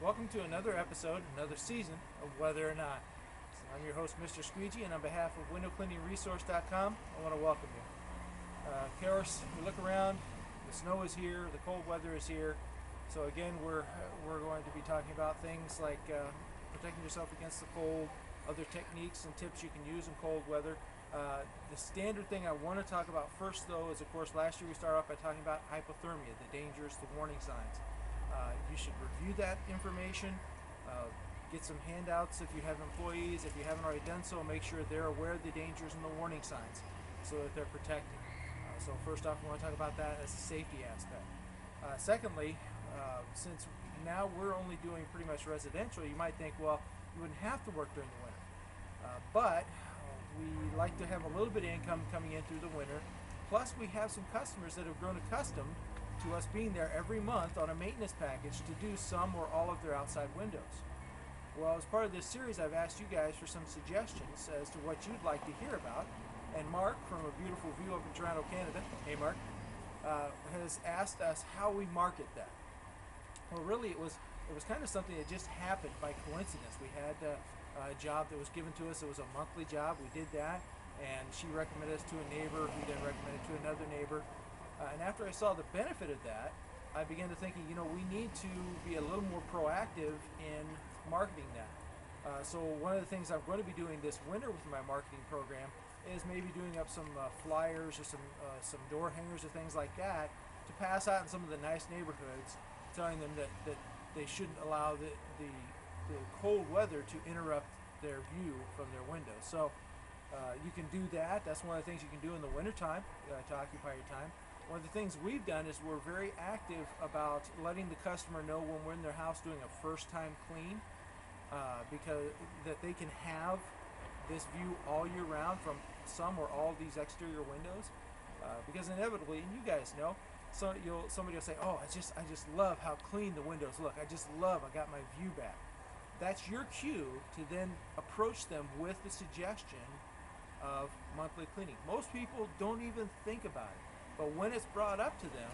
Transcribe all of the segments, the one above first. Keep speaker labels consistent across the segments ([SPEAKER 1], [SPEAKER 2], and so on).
[SPEAKER 1] Welcome to another episode, another season of Whether or Not. So I'm your host, Mr. Squeegee, and on behalf of WindowCleaningResource.com, I want to welcome you. Of course, we look around, the snow is here, the cold weather is here. So again, we're going to be talking about things like protecting yourself against the cold, other techniques and tips you can use in cold weather. The standard thing I want to talk about first, though, is, of course, last year we started off by talking about hypothermia, the dangers, the warning signs. You should review that information, get some handouts if you have employees. If you haven't already done so, make sure they're aware of the dangers and the warning signs so that they're protected. So first off, we want to talk about that as a safety aspect. Secondly, since now we're only doing pretty much residential, you might think, well, you wouldn't have to work during the winter. But we like to have a little bit of income coming in through the winter. Plus, we have some customers that have grown accustomed to us being there every month on a maintenance package to do some or all of their outside windows. Well, as part of this series, I've asked you guys for some suggestions as to what you'd like to hear about. And Mark, from a beautiful view up in Toronto, Canada, hey Mark, has asked us how we market that. Well, really, it was kind of something that just happened by coincidence. We had a job that was given to us. It was a monthly job. We did that, and she recommended us to a neighbor, who then recommended to another neighbor. And after I saw the benefit of that, I began to thinking, we need to be a little more proactive in marketing that. So one of the things I'm going to be doing this winter with my marketing program is maybe doing up some flyers or some door hangers or things like that to pass out in some of the nice neighborhoods, telling them that they shouldn't allow the cold weather to interrupt their view from their windows. So you can do that. That's one of the things you can do in the wintertime to occupy your time. One of the things we've done is we're very active about letting the customer know when we're in their house doing a first-time clean, because that they can have this view all year round from some or all these exterior windows. Because inevitably, and you guys know, somebody will say, "Oh, I just love how clean the windows look. I got my view back." That's your cue to then approach them with the suggestion of monthly cleaning. Most people don't even think about it. But when it's brought up to them,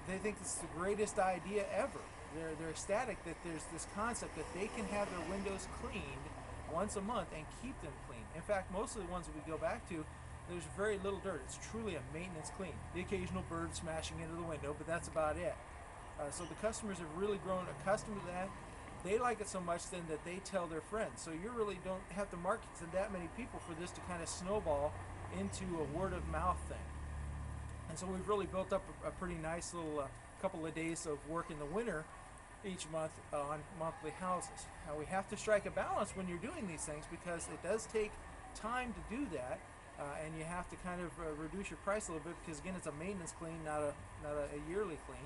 [SPEAKER 1] they think it's the greatest idea ever. They're ecstatic that there's this concept that they can have their windows cleaned once a month and keep them clean. In fact, most of the ones that we go back to, there's very little dirt. It's truly a maintenance clean. The occasional bird smashing into the window, but that's about it. So the customers have really grown accustomed to that. They like it so much then that they tell their friends. So you really don't have to market to that many people for this to kind of snowball into a word of mouth thing. And so we've really built up a pretty nice little couple of days of work in the winter each month on monthly houses. Now we have to strike a balance when you're doing these things because it does take time to do that, and you have to kind of reduce your price a little bit because, again, it's a maintenance clean, not a yearly clean.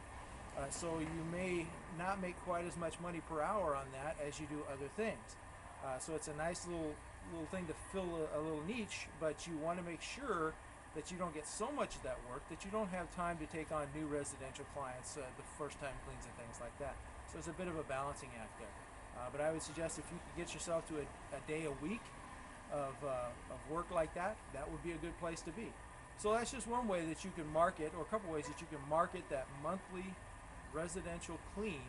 [SPEAKER 1] So you may not make quite as much money per hour on that as you do other things. So it's a nice little thing to fill a little niche, but you want to make sure that you don't get so much of that work that you don't have time to take on new residential clients, the first-time cleans and things like that. So it's a bit of a balancing act there. But I would suggest if you could get yourself to a day a week of work like that, that would be a good place to be. So that's just one way that you can market, or a couple ways that you can market that monthly residential clean,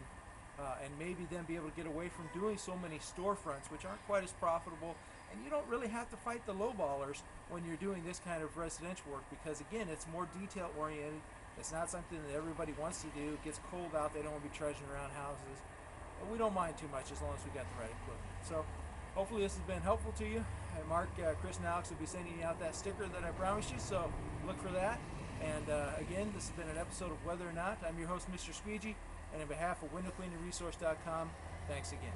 [SPEAKER 1] and maybe then be able to get away from doing so many storefronts, which aren't quite as profitable. And you don't really have to fight the lowballers when you're doing this kind of residential work because, again, it's more detail-oriented. It's not something that everybody wants to do. It gets cold out. They don't want to be trudging around houses. But we don't mind too much as long as we got the right equipment. So hopefully this has been helpful to you. And Mark, Chris, and Alex will be sending you out that sticker that I promised you, so look for that. And again, this has been an episode of Whether or Not. I'm your host, Mr. Squeegee, and on behalf of WindowCleaningResource.com, thanks again.